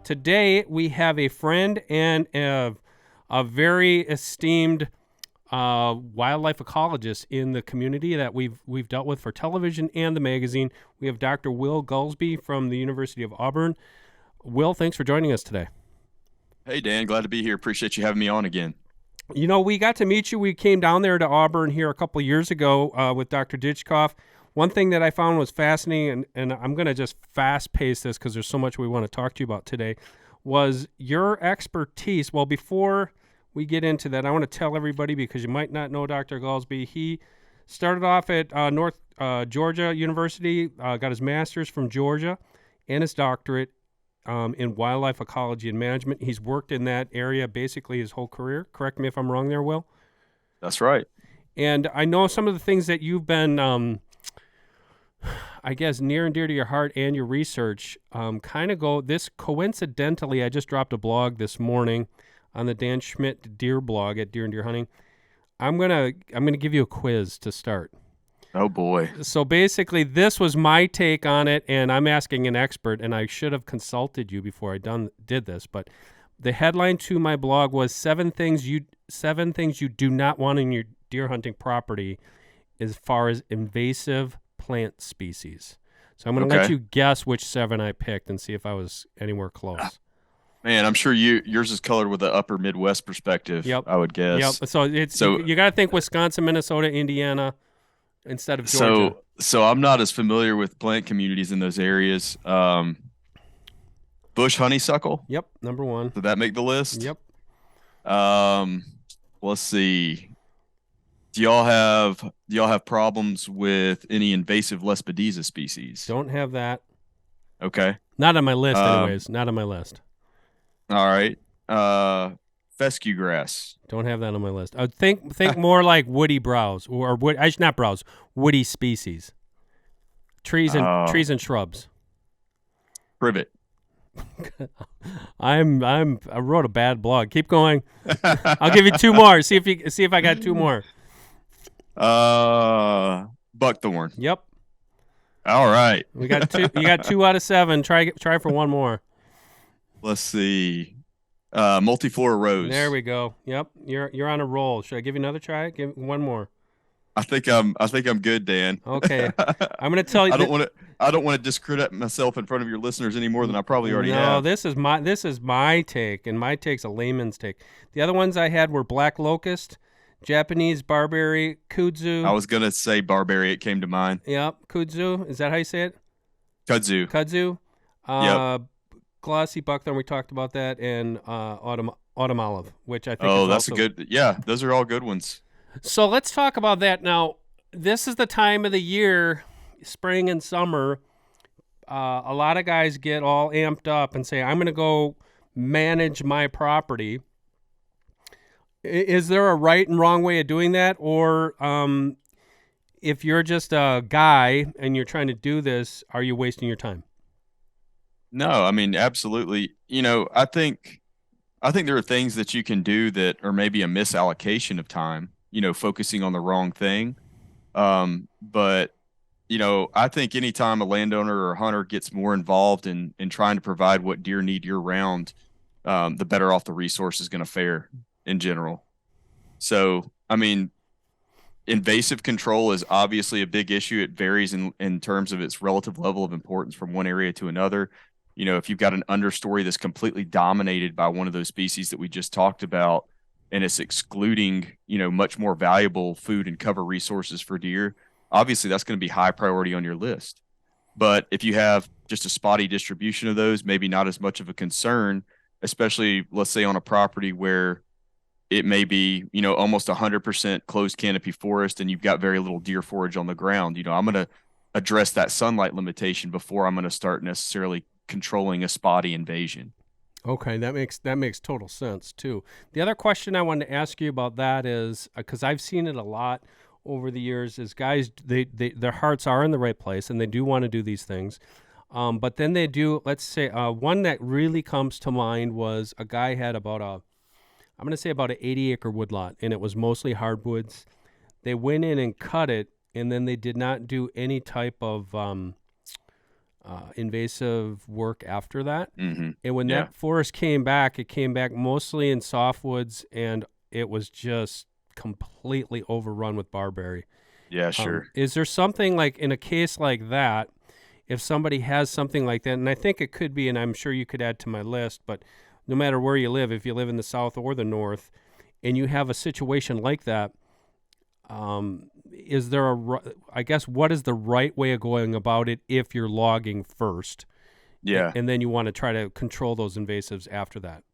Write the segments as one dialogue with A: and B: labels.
A: Today we have a friend and a very esteemed wildlife ecologist in the community that we've dealt with for television and the magazine. We have Dr. Will Gulsby from the University of Auburn. Will, thanks for joining us today.
B: Hey, Dan, glad to be here. Appreciate you having me on again.
A: You know, we got to meet you. We came down there to Auburn here a couple of years ago with Dr. Ditchkoff. One thing that I found was fascinating, and I'm going to just fast-pace this because there's so much we want to talk to you about today, was your expertise. Well, before we get into that, I want to tell everybody, because you might not know Dr. Gulsby, he started off at North Georgia University, got his master's from Georgia, and his doctorate in wildlife ecology and management. He's worked in that area basically his whole career. Correct me if I'm wrong there, Will?
B: That's right.
A: And I know some of the things that you've been, I guess, near and dear to your heart and your research kind of go this. Coincidentally, I just dropped a blog this morning on the Dan Schmidt deer blog at Deer and Deer Hunting. I'm gonna give you a quiz to start.
B: Oh boy.
A: So basically, this was my take on it, and I'm asking an expert, and I should have consulted you before I did this. But the headline to my blog was seven things you do not want in your deer hunting property as far as invasive plant species. So I'm going to let you guess which 7 I picked and see if I was anywhere close.
B: Man, I'm sure yours is colored with the upper Midwest perspective.
A: Yep.
B: I would guess.
A: Yep. So you got to think Wisconsin, Minnesota, Indiana instead of Georgia.
B: So I'm not as familiar with plant communities in those areas. Bush honeysuckle.
A: Yep, number 1.
B: Did that make the list?
A: Yep.
B: Let's see. Do y'all have problems with any invasive Lespedeza species?
A: Don't have that.
B: Okay.
A: Not on my list, anyways. Not on my list.
B: All right. Fescue grass.
A: Don't have that on my list. I think more like woody browse or wood. Not browse. Woody species. Trees and shrubs.
B: Privet.
A: I wrote a bad blog. Keep going. I'll give you 2 more. See if I got 2 more.
B: Buckthorn.
A: Yep.
B: All right.
A: We got 2. You got 2 out of 7. Try for 1 more.
B: Let's see. Multiflora rose.
A: There we go. Yep. You're on a roll. Should I give you another try? Give 1 more.
B: I think I'm good, Dan.
A: Okay. I'm going to tell you.
B: I don't want to discredit myself in front of your listeners any more than I probably already have.
A: No, this is my take, and my take's a layman's take. The other ones I had were black locust, Japanese barberry, kudzu.
B: I was gonna say barberry. It came to mind.
A: Yep, kudzu. Is that how you say it?
B: Kudzu.
A: Kudzu.
B: Yep.
A: Glossy buckthorn. We talked about that, and autumn olive, which I think.
B: Oh, that's also a good. Yeah, those are all good ones.
A: So let's talk about that now. This is the time of the year, spring and summer. A lot of guys get all amped up and say, "I'm going to go manage my property." Is there a right and wrong way of doing that? Or if you're just a guy and you're trying to do this, are you wasting your time?
B: No, I mean, absolutely. I think there are things that you can do that are maybe a misallocation of time, focusing on the wrong thing. But, I think anytime a landowner or a hunter gets more involved in trying to provide what deer need year round, the better off the resource is going to fare in general. So, I mean, invasive control is obviously a big issue. It varies in terms of its relative level of importance from one area to another. If you've got an understory that's completely dominated by one of those species that we just talked about, and it's excluding, much more valuable food and cover resources for deer, obviously that's going to be high priority on your list. But if you have just a spotty distribution of those, maybe not as much of a concern, especially, let's say, on a property where it may be, almost 100% closed canopy forest and you've got very little deer forage on the ground. I'm going to address that sunlight limitation before I'm going to start necessarily controlling a spotty invasion.
A: Okay, that makes total sense too. The other question I wanted to ask you about that is, because I've seen it a lot over the years, is guys, their hearts are in the right place and they do want to do these things. But then they do, let's say, one that really comes to mind was a guy had about an 80-acre woodlot, and it was mostly hardwoods. They went in and cut it, and then they did not do any type of invasive work after that.
B: Mm-hmm.
A: And when
B: Yeah.
A: that forest came back, it came back mostly in softwoods, and it was just completely overrun with barberry.
B: Yeah, sure.
A: Is there something like in a case like that, if somebody has something like that, and I think it could be, and I'm sure you could add to my list, but no matter where you live, if you live in the South or the North, and you have a situation like that, is there I guess, what is the right way of going about it if you're logging first?
B: Yeah.
A: And then you want to try to control those invasives after that?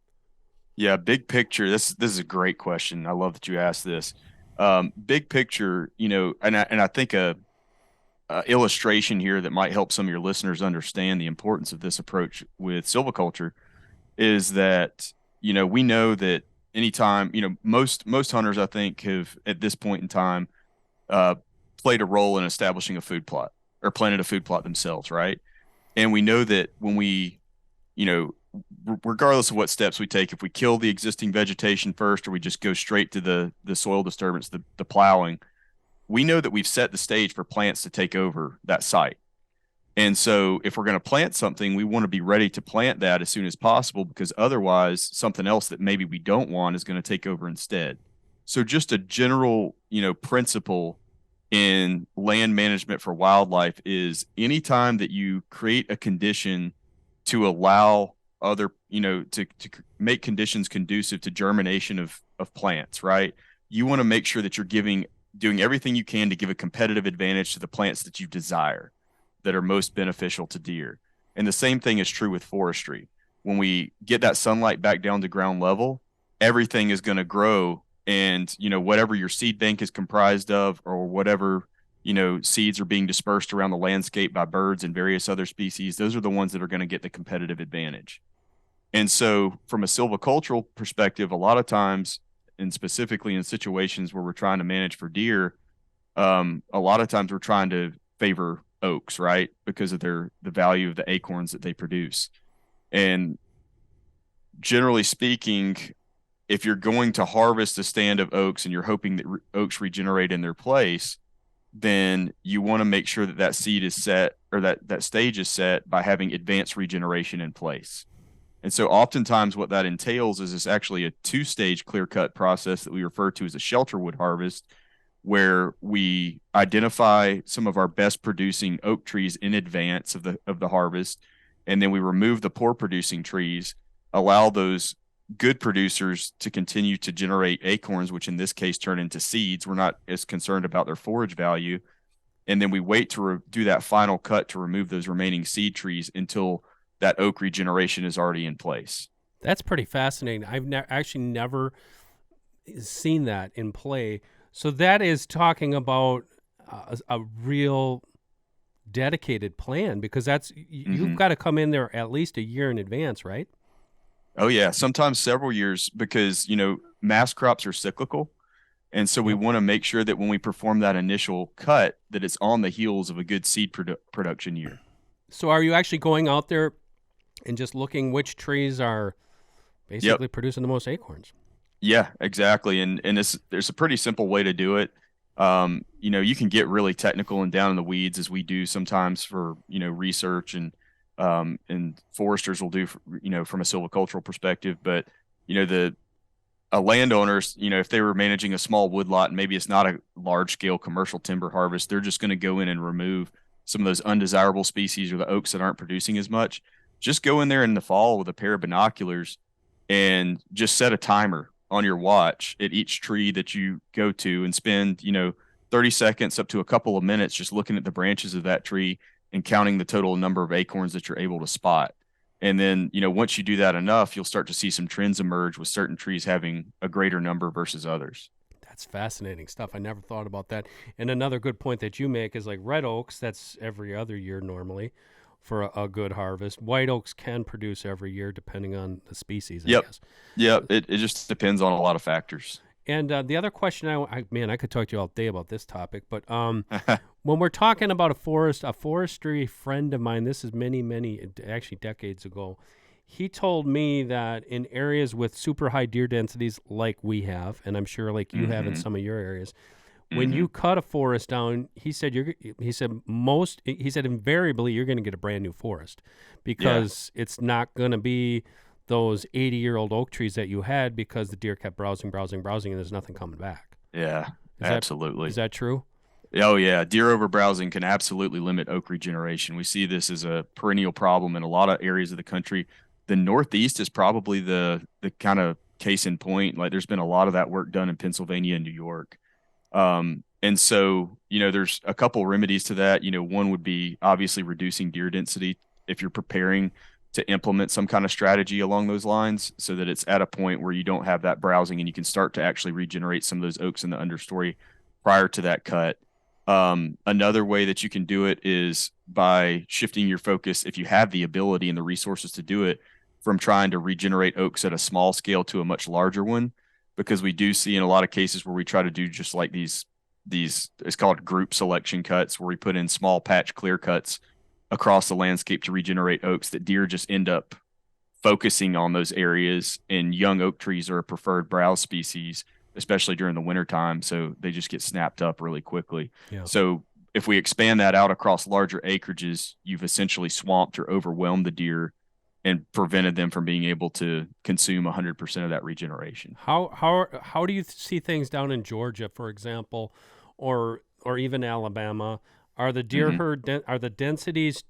B: Yeah, big picture. This is a great question. I love that you asked this. Big picture, and I think a illustration here that might help some of your listeners understand the importance of this approach with silviculture is that we know that anytime most hunters I think have at this point in time uh, played a role in establishing a food plot or planted a food plot themselves, right? And we know that when we you know regardless of what steps we take, if we kill the existing vegetation first or we just go straight to the soil disturbance, the plowing, we know that we've set the stage for plants to take over that site. And so if we're going to plant something, we want to be ready to plant that as soon as possible, because otherwise something else that maybe we don't want is going to take over instead. So just a general, principle in land management for wildlife is anytime that you create a condition to allow other, to make conditions conducive to germination of plants, right? You want to make sure that you're doing everything you can to give a competitive advantage to the plants that you desire, that are most beneficial to deer. And the same thing is true with forestry. When we get that sunlight back down to ground level, everything is going to grow. And, whatever your seed bank is comprised of, or whatever, seeds are being dispersed around the landscape by birds and various other species, those are the ones that are going to get the competitive advantage. And so from a silvicultural perspective, a lot of times, and specifically in situations where we're trying to manage for deer, a lot of times we're trying to favor oaks, right? Because of the value of the acorns that they produce. And generally speaking, if you're going to harvest a stand of oaks and you're hoping that oaks regenerate in their place, then you want to make sure that seed is set, or that stage is set by having advanced regeneration in place. And so oftentimes what that entails is actually a 2-stage clear-cut process that we refer to as a shelter wood harvest, where we identify some of our best producing oak trees in advance of the harvest, and then we remove the poor producing trees, allow those good producers to continue to generate acorns, which in this case turn into seeds. We're not as concerned about their forage value. And then we wait to do that final cut to remove those remaining seed trees until that oak regeneration is already in place.
A: That's pretty fascinating. I've actually never seen that in play. So that is talking about a real dedicated plan, because that's you've got to come in there at least a year in advance, right?
B: Oh yeah, sometimes several years, because mass crops are cyclical, and so we want to make sure that when we perform that initial cut, that it's on the heels of a good seed production year.
A: So are you actually going out there and just looking which trees are basically producing the most acorns?
B: Yeah, exactly. And there's a pretty simple way to do it. You can get really technical and down in the weeds, as we do sometimes for research, and foresters will do from a silvicultural perspective. But a landowner, if they were managing a small woodlot and maybe it's not a large scale commercial timber harvest, they're just going to go in and remove some of those undesirable species or the oaks that aren't producing as much. Just go in there in the fall with a pair of binoculars and just set a timer on your watch at each tree that you go to, and spend 30 seconds up to a couple of minutes just looking at the branches of that tree and counting the total number of acorns that you're able to spot. And then, once you do that enough, you'll start to see some trends emerge with certain trees having a greater number versus others.
A: That's fascinating stuff. I never thought about that. And another good point that you make is like red oaks, that's every other year normally for a good harvest. White oaks can produce every year depending on the species, I guess.
B: Yep. It just depends on a lot of factors.
A: And the other question, I could talk to you all day about this topic, but when we're talking about a forestry friend of mine, this is many, actually decades ago, he told me that in areas with super high deer densities like we have, and I'm sure like you have in some of your areas, when
B: Mm-hmm.
A: you cut a forest down, he said invariably you're going to get a brand new forest
B: Yeah.
A: because it's not going to be those 80-year-old oak trees that you had because the deer kept browsing, browsing, browsing, and there's nothing coming back.
B: Yeah.
A: Is that is
B: Absolutely.
A: that true?
B: Oh yeah, deer overbrowsing can absolutely limit oak regeneration. We see this as a perennial problem in a lot of areas of the country. The Northeast is probably the kind of case in point. Like there's been a lot of that work done in Pennsylvania and New York. And so, there's a couple remedies to that. One would be obviously reducing deer density if you're preparing to implement some kind of strategy along those lines so that it's at a point where you don't have that browsing and you can start to actually regenerate some of those oaks in the understory prior to that cut. Another way that you can do it is by shifting your focus, if you have the ability and the resources to do it, from trying to regenerate oaks at a small scale to a much larger one, because we do see in a lot of cases where we try to do just like these it's called group selection cuts where we put in small patch clear cuts across the landscape to regenerate oaks, that deer just end up focusing on those areas, and young oak trees are a preferred browse species, especially during the wintertime. So they just get snapped up really quickly.
A: Yeah.
B: So if we expand that out across larger acreages, you've essentially swamped or overwhelmed the deer and prevented them from being able to consume 100% of that regeneration.
A: How do you see things down in Georgia, for example, or even Alabama? Are the deer
B: Mm-hmm.
A: herd are the densities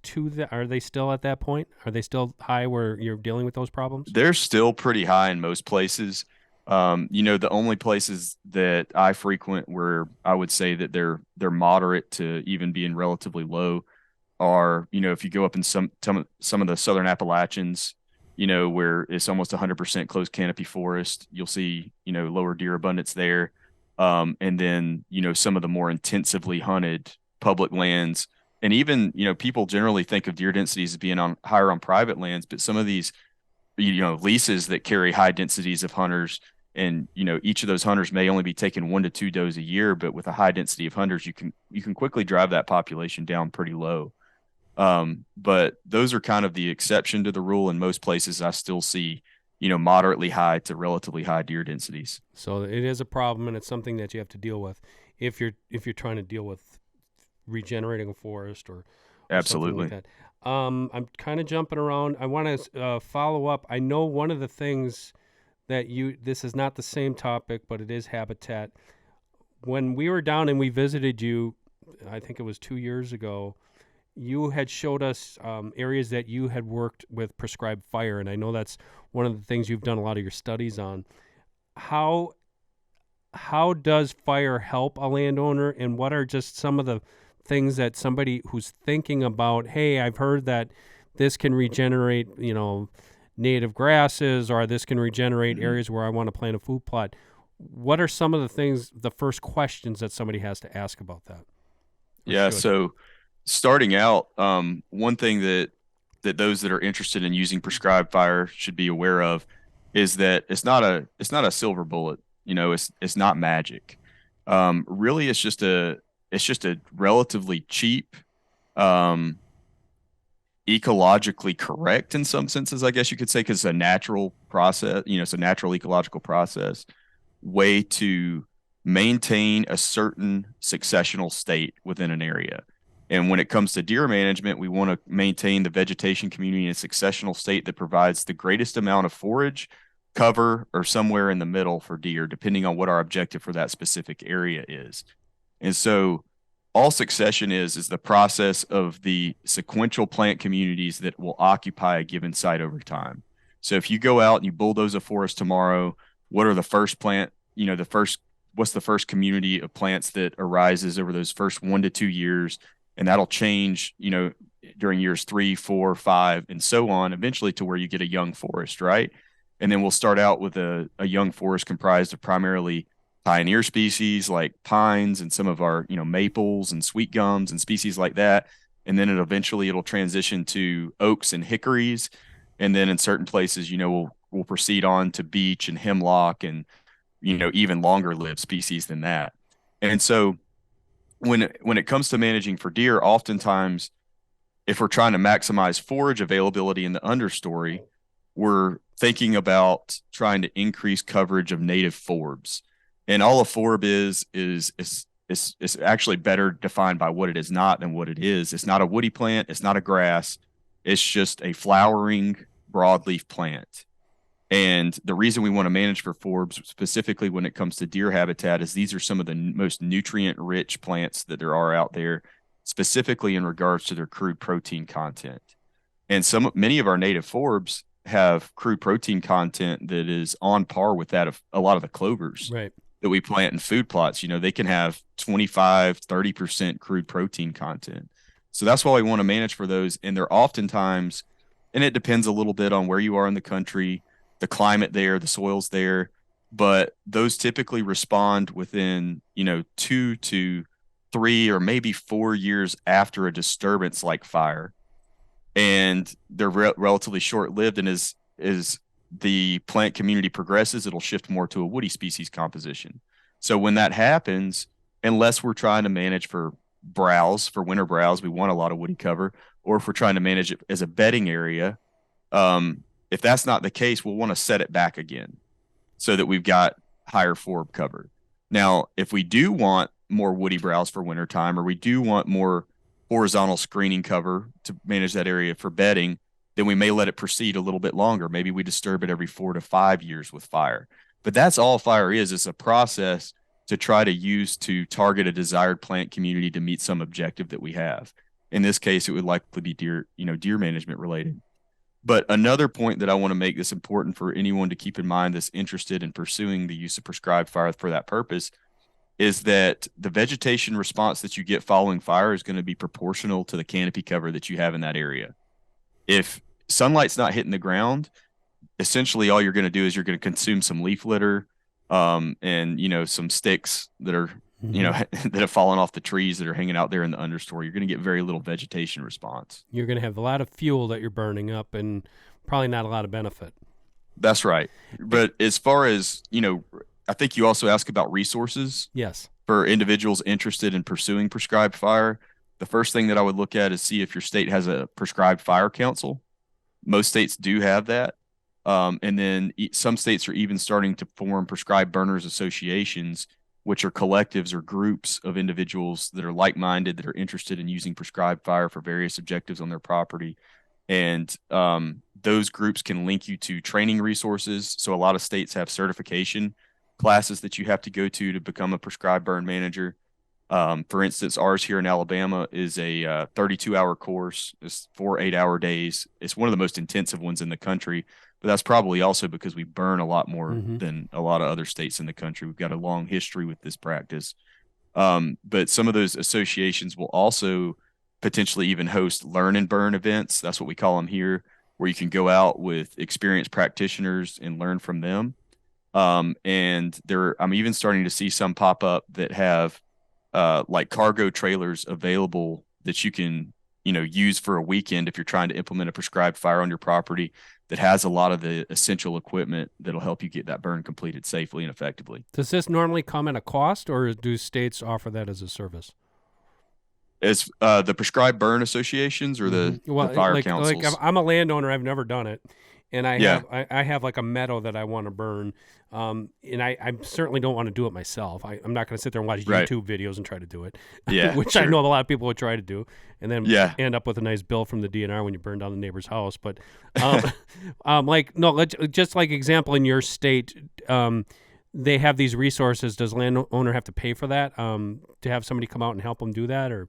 A: are they still at that point? Are they still high where you're dealing with those problems?
B: They're still pretty high in most places. The only places that I frequent where I would say that they're moderate to even being relatively low are, if you go up in some of the southern Appalachians, where it's almost 100% closed canopy forest, you'll see, lower deer abundance there. And then, some of the more intensively hunted public lands, and even, people generally think of deer densities as being on higher on private lands, but some of these, leases that carry high densities of hunters, and each of those hunters may only be taking 1 to 2 does a year, but with a high density of hunters, you can quickly drive that population down pretty low. But those are kind of the exception to the rule. In most places, I still see, moderately high to relatively high deer densities.
A: So it is a problem, and it's something that you have to deal with if you're trying to deal with regenerating a forest or something like
B: Absolutely.
A: that. I'm kind of jumping around. I want to follow up. I know one of the things that this is not the same topic, but it is habitat. When we were down and we visited you, I think it was 2 years ago, you had showed us areas that you had worked with prescribed fire, and I know that's one of the things you've done a lot of your studies on. How how does fire help a landowner, and what are just some of the things that somebody who's thinking about, hey, I've heard that this can regenerate, native grasses, or this can regenerate
B: Mhm.
A: areas where I want to plant a food plot. What are some of the things, the first questions that somebody has to ask about that? Or
B: Yeah.
A: should?
B: So starting out, one thing that those that are interested in using prescribed fire should be aware of is that it's not a silver bullet. It's not magic. Really, it's just a relatively cheap, um, ecologically correct in some senses, I guess you could say, because it's a natural process. It's a natural ecological process way to maintain a certain successional state within an area. And when it comes to deer management, we want to maintain the vegetation community in a successional state that provides the greatest amount of forage, cover, or somewhere in the middle for deer, depending on what our objective for that specific area is. And so all succession is the process of the sequential plant communities that will occupy a given site over time. So if you go out and you bulldoze a forest tomorrow, what are the first plant, what's the first community of plants that arises over those first 1 to 2 years? And that'll change, during years 3, 4, 5, and so on, eventually to where you get a young forest, right? And then we'll start out with a young forest comprised of primarily pioneer species like pines and some of our, maples and sweet gums and species like that. And then it'll transition to oaks and hickories. And then in certain places, we'll proceed on to beech and hemlock and, even longer lived species than that. And so when it comes to managing for deer, oftentimes if we're trying to maximize forage availability in the understory, we're thinking about trying to increase coverage of native forbs. And all a forb is it's actually better defined by what it is not than what it is. It's not a woody plant. It's not a grass. It's just a flowering broadleaf plant. And the reason we want to manage for forbs, specifically when it comes to deer habitat, is these are some of the most nutrient-rich plants that there are out there, specifically in regards to their crude protein content. And many of our native forbs have crude protein content that is on par with that of a lot of the clovers that we plant in food plots. They can have 25, 30% crude protein content. So that's why we want to manage for those. And they're oftentimes, and it depends a little bit on where you are in the country, the climate there, the soils there, but those typically respond within, 2 to 3 or maybe 4 years after a disturbance like fire. And they're relatively short-lived. And as the plant community progresses, it'll shift more to a woody species composition. So when that happens, unless we're trying to manage for browse, for winter browse, we want a lot of woody cover, or if we're trying to manage it as a bedding area, if that's not the case, we'll want to set it back again so that we've got higher forb cover. Now, if we do want more woody browse for wintertime, or we do want more horizontal screening cover to manage that area for bedding, then we may let it proceed a little bit longer. Maybe we disturb it every 4 to 5 years with fire. But that's all fire is. It's a process to try to use to target a desired plant community to meet some objective that we have. In this case, it would likely be deer management related. But another point that I want to make that's important for anyone to keep in mind that's interested in pursuing the use of prescribed fire for that purpose is that the vegetation response that you get following fire is going to be proportional to the canopy cover that you have in that area. If sunlight's not hitting the ground, essentially all you're going to do is you're going to consume some leaf litter, and some sticks that are that have fallen off the trees that are hanging out there in the understory. You're going to get very little vegetation response.
A: You're going to have a lot of fuel that you're burning up and probably not a lot of benefit.
B: That's right. But as far as, I think you also ask about resources.
A: Yes.
B: For individuals interested in pursuing prescribed fire, the first thing that I would look at is see if your state has a prescribed fire council. Most states do have that. And then some states are even starting to form prescribed burners associations, which are collectives or groups of individuals that are like-minded, that are interested in using prescribed fire for various objectives on their property. And those groups can link you to training resources. So a lot of states have certification classes that you have to go to become a prescribed burn manager. For instance, ours here in Alabama is a 32-hour course. It's 4 8-hour days. It's one of the most intensive ones in the country, but that's probably also because we burn a lot more than a lot of other states in the country. We've got a long history with this practice. But some of those associations will also potentially even host learn and burn events. That's what we call them here, where you can go out with experienced practitioners and learn from them. And I'm even starting to see some pop up that have like cargo trailers available that you can, use for a weekend if you're trying to implement a prescribed fire on your property that has a lot of the essential equipment that'll help you get that burn completed safely and effectively.
A: Does this normally come at a cost, or do states offer that as a service?
B: As the prescribed burn associations or the fire councils?
A: Like I'm a landowner. I've never done it. And I have like a meadow that I want to burn. And I certainly don't want to do it myself. I'm not going to sit there and watch YouTube videos and try to do it, which I know a lot of people would try to do, and then end up with a nice bill from the DNR when you burn down the neighbor's house. But just like example in your state, they have these resources. Does landowner have to pay for that to have somebody come out and help them do that? Or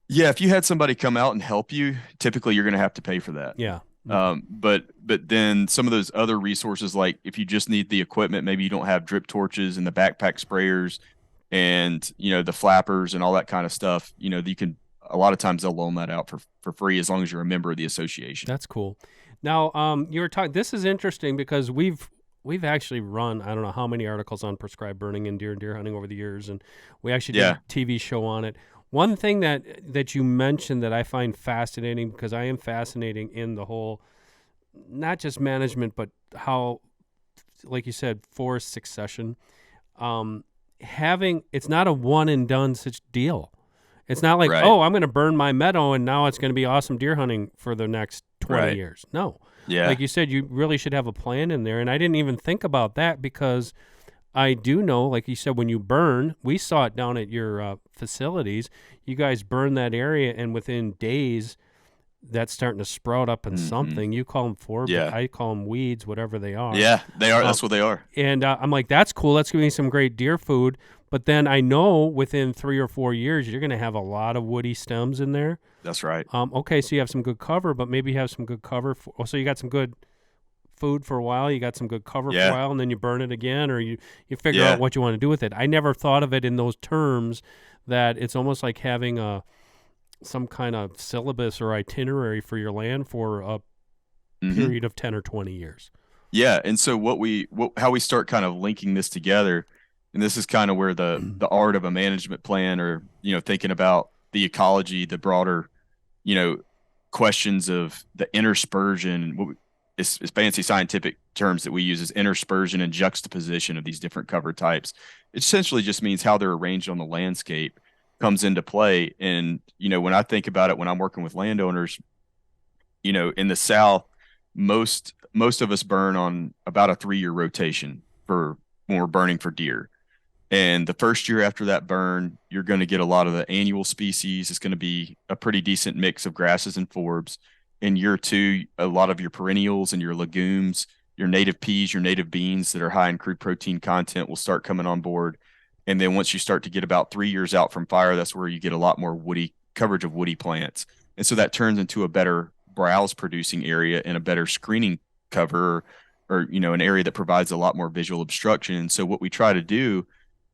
B: yeah, if you had somebody come out and help you, typically you're going to have to pay for that.
A: Yeah.
B: But then some of those other resources, like if you just need the equipment, maybe you don't have drip torches and the backpack sprayers and, the flappers and all that kind of stuff, you can, a lot of times they'll loan that out for free as long as you're a member of the association.
A: That's cool. Now, you were talking, this is interesting because we've actually run, I don't know how many articles on prescribed burning and deer hunting over the years. And we actually did a TV show on it. One thing that you mentioned that I find fascinating, because I am fascinating in the whole, not just management, but how, like you said, forest succession, it's not a one and done such deal. It's not like, I'm going to burn my meadow and now it's going to be awesome deer hunting for the next 20 years. No.
B: Yeah.
A: Like you said, you really should have a plan in there. And I didn't even think about that because I do know, like you said, when you burn, we saw it down at your facilities. You guys burn that area, and within days, that's starting to sprout up in something. You call them forbs,
B: Yeah.
A: I call them weeds, whatever they are.
B: Yeah, they are. That's what they are.
A: And I'm like, that's cool. That's giving me some great deer food. But then I know within 3 or 4 years, you're going to have a lot of woody stems in there.
B: That's right.
A: Okay, so you have some good cover, but maybe you have some good cover. So you got some good food for a while, you got some good cover for a while, and then you burn it again, or you figure out what you want to do with it. I never thought of it in those terms, that it's almost like having some kind of syllabus or itinerary for your land for a period of 10 or 20 years.
B: Yeah, and so how we start kind of linking this together, and this is kind of where the art of a management plan, or thinking about the ecology, the broader questions of the interspersion. It's fancy scientific terms that we use as interspersion and juxtaposition of these different cover types. It essentially just means how they're arranged on the landscape comes into play. And, when I think about it, when I'm working with landowners, in the South, most of us burn on about a 3-year rotation for when we're burning for deer. And the first year after that burn, you're going to get a lot of the annual species. It's going to be a pretty decent mix of grasses and forbs. In year 2, a lot of your perennials and your legumes, your native peas, your native beans that are high in crude protein content will start coming on board. And then once you start to get about 3 years out from fire, that's where you get a lot more woody coverage of woody plants. And so that turns into a better browse producing area and a better screening cover, or an area that provides a lot more visual obstruction. And so what we try to do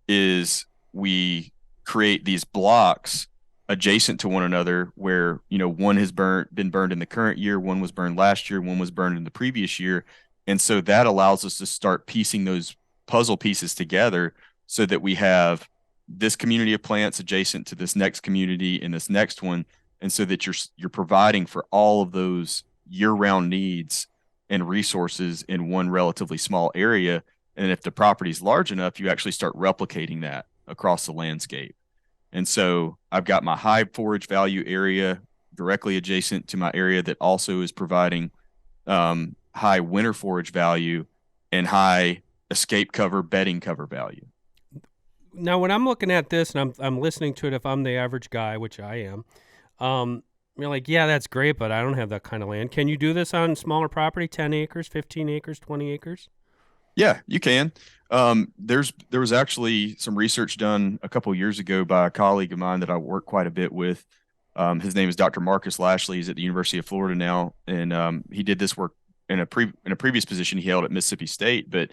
B: is we create these blocks adjacent to one another, where one has been burned in the current year, one was burned last year, one was burned in the previous year. And so that allows us to start piecing those puzzle pieces together, so that we have this community of plants adjacent to this next community and this next one, and so that you're providing for all of those year-round needs and resources in one relatively small area. And if the property is large enough, you actually start replicating that across the landscape. And so I've got my high forage value area directly adjacent to my area that also is providing high winter forage value and high escape cover, bedding cover value.
A: Now, when I'm looking at this and I'm listening to it, if I'm the average guy, which I am, you're like, yeah, that's great, but I don't have that kind of land. Can you do this on smaller property, 10 acres, 15 acres, 20 acres?
B: Yeah, you can. There was actually some research done a couple of years ago by a colleague of mine that I work quite a bit with. His name is Dr. Marcus Lashley. He's at the University of Florida now, and he did this work in a previous position he held at Mississippi State. But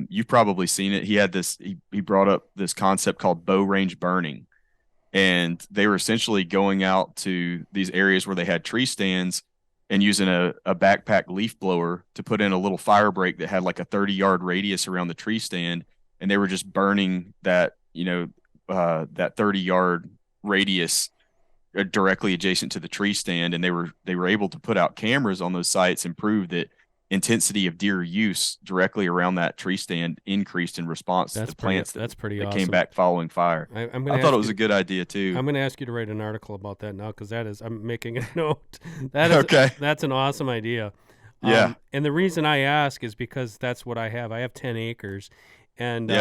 B: you've probably seen it. He had this. He brought up this concept called bow range burning, and they were essentially going out to these areas where they had tree stands and using a backpack leaf blower to put in a little fire break that had like a 30-yard radius around the tree stand. And they were just burning that, that 30-yard radius directly adjacent to the tree stand. And they were able to put out cameras on those sites and prove that intensity of deer use directly around that tree stand increased in response to the plants that
A: awesome.
B: Came back following fire. I thought it was a good idea too.
A: I'm going to ask you to write an article about that now, because I'm making a note. That is
B: okay.
A: That's an awesome idea.
B: Yeah.
A: And the reason I ask is because that's what I have. I have 10 acres. And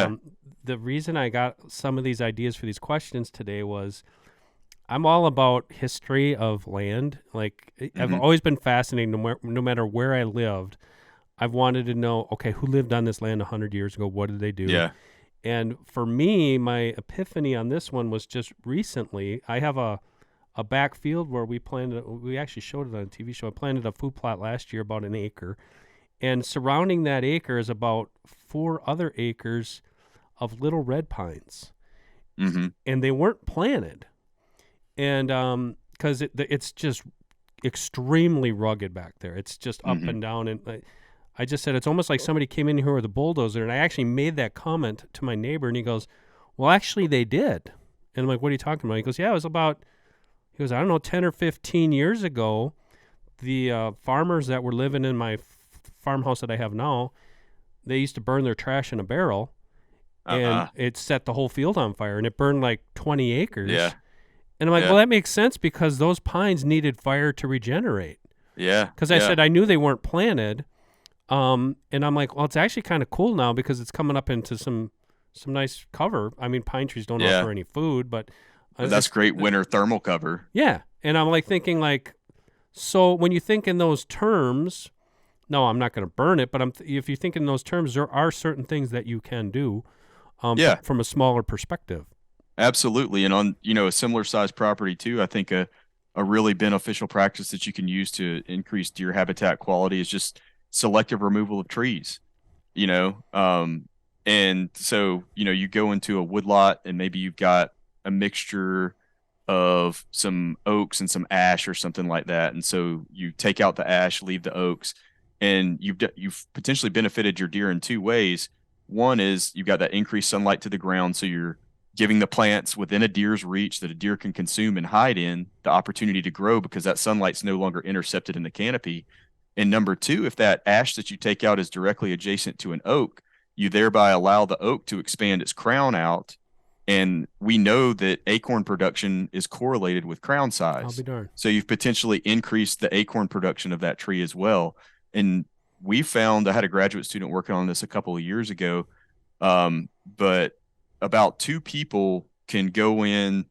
A: the reason I got some of these ideas for these questions today was I'm all about history of land. Like, I've always been fascinated, no matter where I lived. I've wanted to know, okay, who lived on this land 100 years ago? What did they do?
B: Yeah.
A: And for me, my epiphany on this one was just recently. I have a back field where we actually showed it on a TV show. I planted a food plot last year, about an acre. And surrounding that acre is about 4 other acres of little red pines.
B: Mm-hmm.
A: And they weren't planted. And because it's just extremely rugged back there. It's just up and down. And I just said, it's almost like somebody came in here with a bulldozer. And I actually made that comment to my neighbor. And he goes, well, actually, they did. And I'm like, what are you talking about? He goes, yeah, it was about, I don't know, 10 or 15 years ago. The farmers that were living in my farmhouse that I have now, they used to burn their trash in a barrel. And it set the whole field on fire. And it burned like 20 acres.
B: Yeah.
A: And I'm like, well, that makes sense, because those pines needed fire to regenerate.
B: Yeah.
A: Because I said I knew they weren't planted. And I'm like, well, it's actually kind of cool now because it's coming up into some nice cover. I mean, pine trees don't
B: Yeah.
A: offer any food, but
B: But that's great winter thermal cover.
A: yeah. And I'm like thinking like, so when you think in those terms, no, I'm not going to burn it, but if you think in those terms, there are certain things that you can do
B: Yeah.
A: from a smaller perspective.
B: Absolutely. And on, a similar size property too, I think a really beneficial practice that you can use to increase deer habitat quality is just selective removal of trees, you know. And so, you go into a woodlot and maybe you've got a mixture of some oaks and some ash or something like that. And so you take out the ash, leave the oaks, and you've potentially benefited your deer in two ways. One is you've got that increased sunlight to the ground, so you're giving the plants within a deer's reach that a deer can consume and hide in the opportunity to grow because that sunlight's no longer intercepted in the canopy. And number two, if that ash that you take out is directly adjacent to an oak, you thereby allow the oak to expand its crown out. And we know that acorn production is correlated with crown size.
A: I'll be darned.
B: So you've potentially increased the acorn production of that tree as well. And we found, I had a graduate student working on this a couple of years ago, but about two people can go in,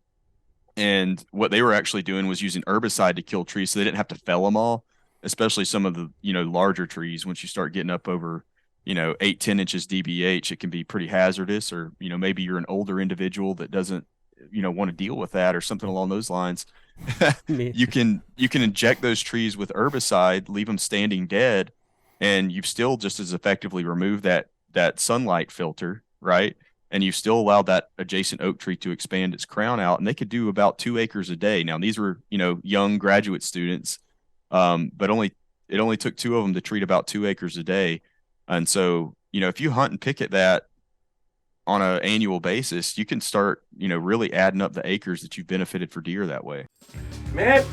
B: and what they were actually doing was using herbicide to kill trees so they didn't have to fell them all, especially some of the larger trees. Once you start getting up over 8-10 inches dBH, it can be pretty hazardous. Or maybe you're an older individual that doesn't want to deal with that or something along those lines. you can inject those trees with herbicide, leave them standing dead, and you've still just as effectively removed that sunlight filter, right? And you've still allowed that adjacent oak tree to expand its crown out, and they could do about 2 acres a day. Now, these were young graduate students, but it only took two of them to treat about 2 acres a day. And so if you hunt and picket that on an annual basis, you can start really adding up the acres that you've benefited for deer that way.
A: Man.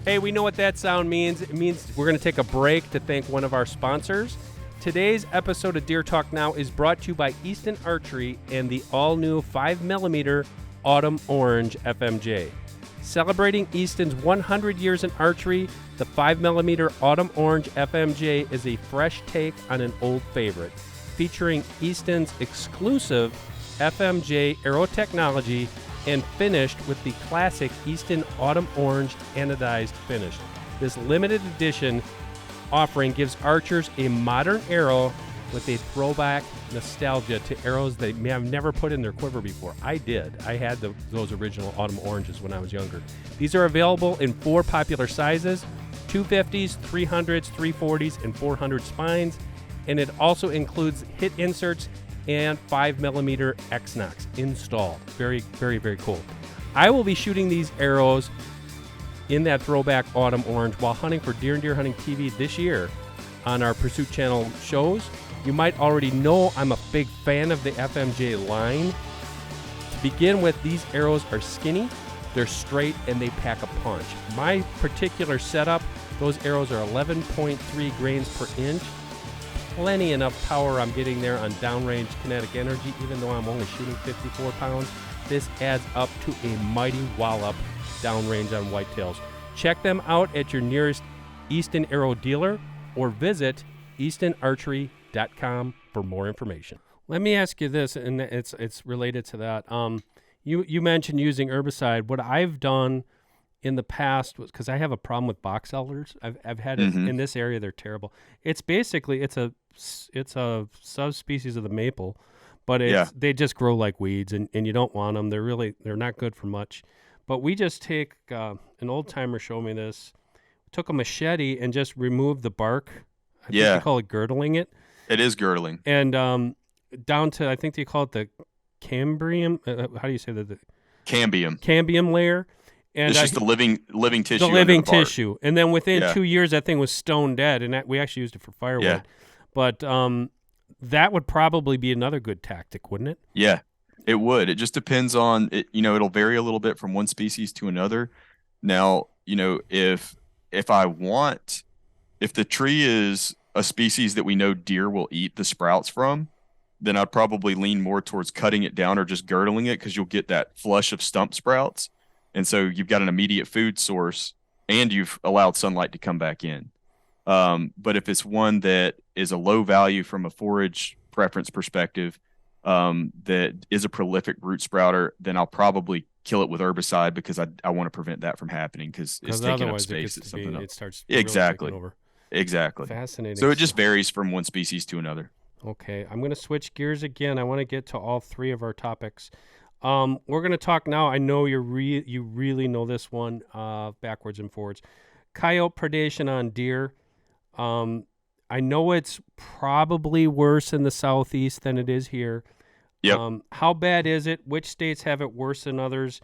A: Hey, we know what that sound means. It means we're going to take a break to thank one of our sponsors. Today's episode of Deer Talk Now is brought to you by Easton Archery and the all-new 5mm Autumn Orange FMJ. Celebrating Easton's 100 years in archery, the 5mm Autumn Orange FMJ is a fresh take on an old favorite, featuring Easton's exclusive FMJ arrow technology and finished with the classic Easton Autumn Orange anodized finish. This limited edition offering gives archers a modern arrow with a throwback nostalgia to arrows they may have never put in their quiver before. I did. I had those original Autumn Oranges when I was younger. These are available in 4 popular sizes: 250s, 300s, 340s, and 400 spines. And it also includes hit inserts and 5mm X-Nox installed. Very, very, very cool. I will be shooting these arrows in that throwback Autumn Orange while hunting for Deer and Deer Hunting TV this year on our Pursuit Channel shows. You might already know I'm a big fan of the FMJ line. To begin with, these arrows are skinny, they're straight, and they pack a punch. My particular setup, those arrows are 11.3 grains per inch. Plenty enough power I'm getting there on downrange kinetic energy, even though I'm only shooting 54 pounds. This adds up to a mighty wallop downrange on whitetails. Check them out at your nearest Easton Arrow dealer or visit eastonarchery.com for more information. Let me ask you this, and it's related to that. You mentioned using herbicide. What I've done in the past was, because I have a problem with box elders. I've had it in this area. They're terrible. It's basically it's a subspecies of the maple, but they just grow like weeds, and you don't want them. They're not good for much. But we just take an old timer showed me this. Took a machete and just removed the bark. I think they call it girdling it.
B: It is girdling.
A: And down to, I think they call it the cambium. How do you say that? The
B: cambium.
A: Cambium layer. And
B: it's just the living tissue.
A: The living tissue. And then within 2 years, that thing was stone dead, and we actually used it for firewood.
B: Yeah.
A: But that would probably be another good tactic, wouldn't it?
B: Yeah, it would. It just depends on it. It'll vary a little bit from one species to another. Now, if the tree is a species that we know deer will eat the sprouts from, then I'd probably lean more towards cutting it down or just girdling it, because you'll get that flush of stump sprouts. And so you've got an immediate food source, and you've allowed sunlight to come back in. But if it's one that is a low value from a forage preference perspective, that is a prolific root sprouter, then I'll probably kill it with herbicide because I want to prevent that from happening because it's taking up
A: otherwise
B: space at something else.
A: it starts really taking
B: Exactly.
A: over.
B: Exactly.
A: Fascinating.
B: So it just varies from one species to another.
A: Okay, I'm going to switch gears again. I want to get to all three of our topics. We're going to talk now. I know you really know this one backwards and forwards. Coyote predation on deer. I know it's probably worse in the southeast than it is here.
B: Yep.
A: How bad is it? Which states have it worse than others?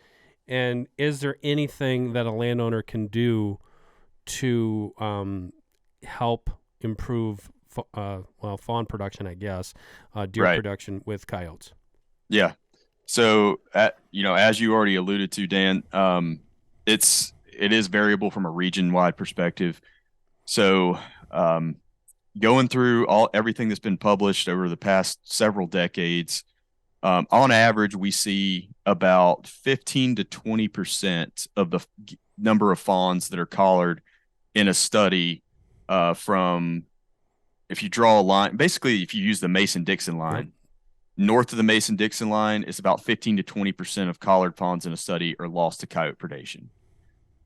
A: And is there anything that a landowner can do to help improve fawn production, I guess, deer
B: Right.
A: production with coyotes?
B: Yeah. So, as you already alluded to, Dan, it is variable from a region-wide perspective. So, going through everything that's been published over the past several decades, on average, we see about 15 to 20% of the number of fawns that are collared in a study from, if you draw a line, basically, if you use the Mason-Dixon line,
A: Yep.
B: north of the Mason-Dixon line is about 15 to 20% of collared fawns in a study are lost to coyote predation.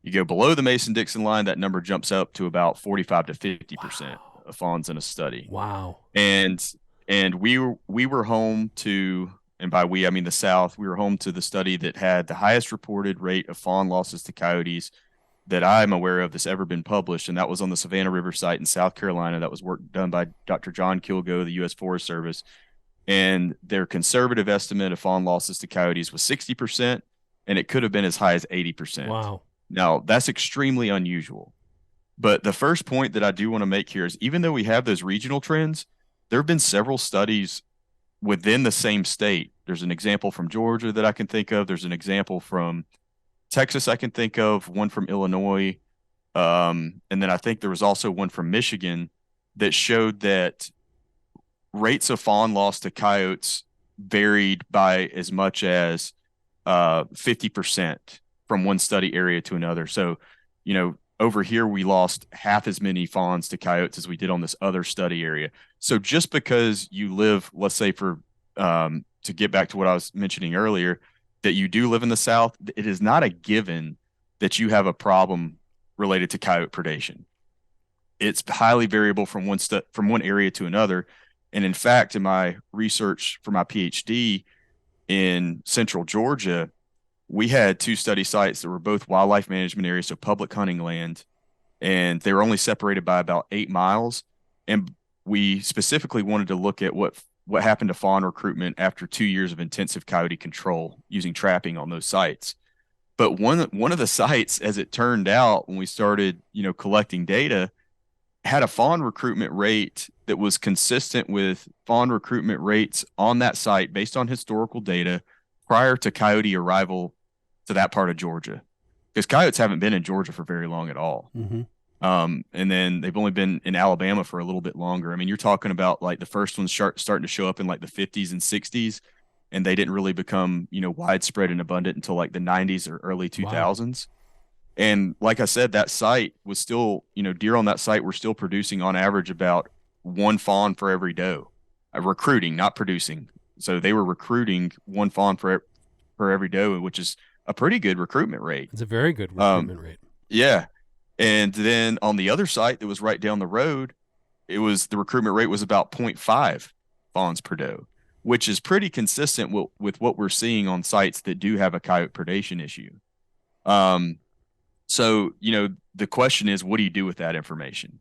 B: You go below the Mason-Dixon line, that number jumps up to about 45 to 50% of fawns in a study.
A: Wow.
B: And we were home to, and by we I mean the South, we were home to the study that had the highest reported rate of fawn losses to coyotes that I'm aware of that's ever been published, and that was on the Savannah River site in South Carolina. That was work done by Dr. John Kilgo of the U.S. Forest Service, and their conservative estimate of fawn losses to coyotes was 60%, and it could have been as high as 80%.
A: Wow.
B: Now, that's extremely unusual. But the first point that I do want to make here is even though we have those regional trends, there have been several studies within the same state. There's an example from Georgia that I can think of. There's an example from Texas I can think of, one from Illinois. And then I think there was also one from Michigan that showed that rates of fawn loss to coyotes varied by as much as 50% from one study area to another. So, over here, we lost half as many fawns to coyotes as we did on this other study area. So just because you live, let's say to get back to what I was mentioning earlier, that you do live in the South, it is not a given that you have a problem related to coyote predation. It's highly variable from one area to another. And in fact, in my research for my PhD in central Georgia, we had two study sites that were both wildlife management areas, so public hunting land, and they were only separated by about 8 miles. And we specifically wanted to look at what happened to fawn recruitment after 2 years of intensive coyote control using trapping on those sites. But one of the sites, as it turned out, when we started, collecting data, had a fawn recruitment rate that was consistent with fawn recruitment rates on that site based on historical data prior to coyote arrival to that part of Georgia, because coyotes haven't been in Georgia for very long at all.
A: Mm-hmm.
B: And then they've only been in Alabama for a little bit longer. I mean, you're talking about like the first ones starting to show up in like the 50s and 60s, and they didn't really become, widespread and abundant until like the 90s or early 2000s. Wow. And like I said, that site was still, deer on that site were still producing on average about one fawn for every doe, recruiting, not producing. So they were recruiting one fawn for every doe, which is a pretty good recruitment rate.
A: It's a very good recruitment rate.
B: Yeah. And then on the other site that was right down the road, the recruitment rate was about 0.5 fawns per doe, which is pretty consistent with what we're seeing on sites that do have a coyote predation issue. So, the question is, what do you do with that information?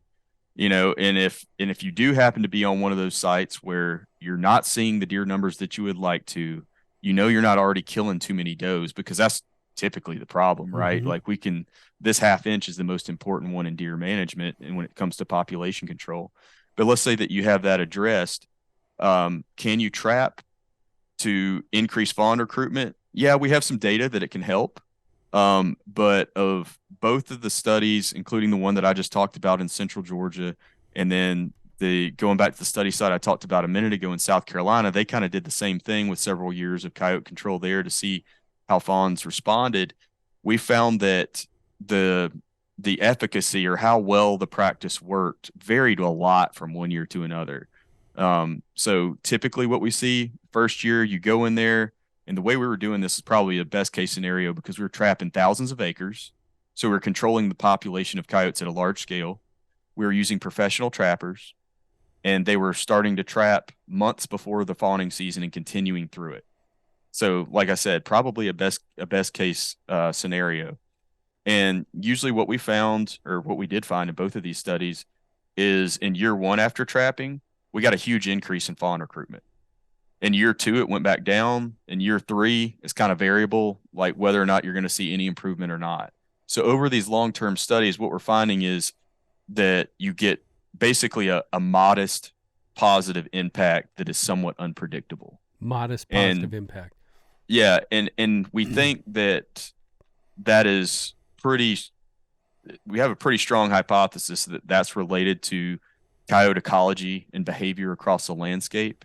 B: And if you do happen to be on one of those sites where you're not seeing the deer numbers that you would like to, you're not already killing too many does, because that's typically the problem, right?
A: Mm-hmm.
B: Like this half inch is the most important one in deer management and when it comes to population control. But let's say that you have that addressed. Can you trap to increase fawn recruitment? Yeah, we have some data that it can help. But of both of the studies, including the one that I just talked about in central Georgia, and then going back to the study site I talked about a minute ago in South Carolina, they kind of did the same thing with several years of coyote control there to see how fawns responded. We found that the the efficacy or how well the practice worked varied a lot from one year to another. So typically what we see first year, you go in there, and the way we were doing this is probably a best case scenario because we were trapping thousands of acres. So we we're controlling the population of coyotes at a large scale. We were using professional trappers, and they were starting to trap months before the fawning season and continuing through it. So, like I said, probably a best case scenario. And usually, what we found, or what we did find in both of these studies, is in year one after trapping, we got a huge increase in fawn recruitment. In year two, it went back down. In year three, it's kind of variable, like whether or not you're going to see any improvement or not. So, over these long term studies, what we're finding is that you get basically a modest positive impact that is somewhat unpredictable.
A: Modest
B: And
A: positive impact.
B: yeah, and we think that that is pretty. We have a pretty strong hypothesis that that's related to coyote ecology and behavior across the landscape,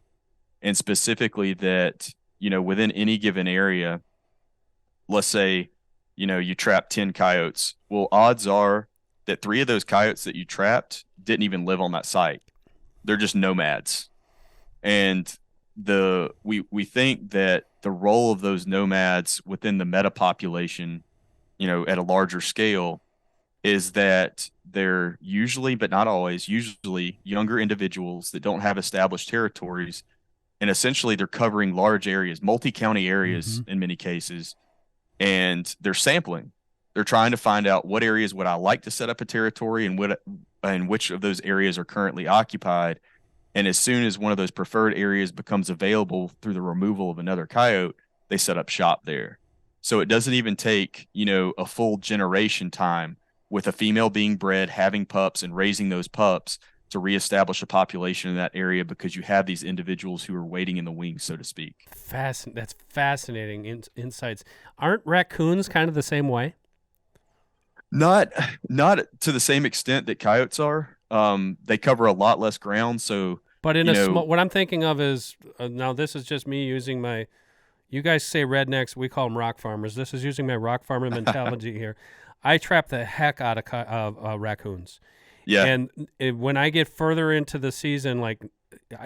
B: and specifically that within any given area, let's say you trap 10 coyotes. Well, odds are that 3 of those coyotes that you trapped didn't even live on that site. They're just nomads, and we think that the role of those nomads within the meta population, at a larger scale, is that they're usually, but not always, usually younger individuals that don't have established territories, and essentially they're covering large areas, multi-county areas in many cases, and they're sampling. They're trying to find out what areas would I like to set up a territory, and which of those areas are currently occupied. And as soon as one of those preferred areas becomes available through the removal of another coyote, they set up shop there. So it doesn't even take, a full generation time with a female being bred, having pups, and raising those pups to reestablish a population in that area, because you have these individuals who are waiting in the wings, so to speak.
A: That's fascinating insights. Aren't raccoons kind of the same way?
B: Not to the same extent that coyotes are. They cover a lot less ground, so
A: But in
B: you
A: a
B: know,
A: small, what I'm thinking of is now this is just me using my. You guys say rednecks, we call them rock farmers. This is using my rock farmer mentality here. I trap the heck out of raccoons,
B: yeah,
A: and when I get further into the season, like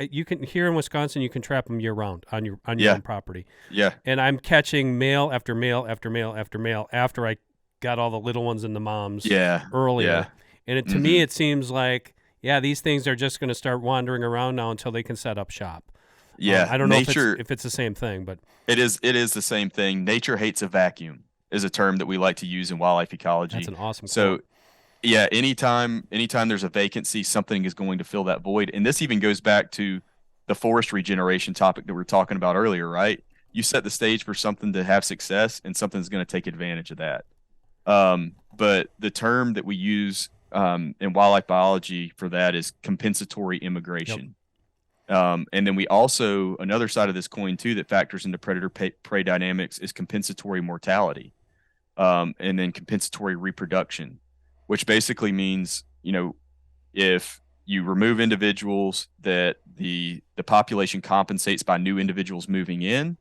A: you can here in Wisconsin, you can trap them year round on your
B: yeah,
A: own property,
B: yeah,
A: and I'm catching male after male after male after male after I got all the little ones and the moms
B: yeah,
A: earlier,
B: yeah.
A: and to me it seems like these things are just going to start wandering around now until they can set up shop.
B: Yeah,
A: I don't know
B: nature.
A: if it's the same thing, but
B: It is the same thing. Nature hates a vacuum is a term that we like to use in wildlife
A: that's
B: ecology.
A: an awesome
B: So
A: quote.
B: yeah, anytime there's a vacancy, something is going to fill that void. And this even goes back to the forest regeneration topic that we were talking about earlier, right? You set the stage for something to have success, and something's going to take advantage of that. But the term that we use in wildlife biology for that is compensatory
A: Yep.
B: immigration. And then we also, another side of this coin too, that factors into predator prey dynamics is compensatory mortality, and then compensatory reproduction, which basically means, if you remove individuals, that the population compensates by new individuals moving in,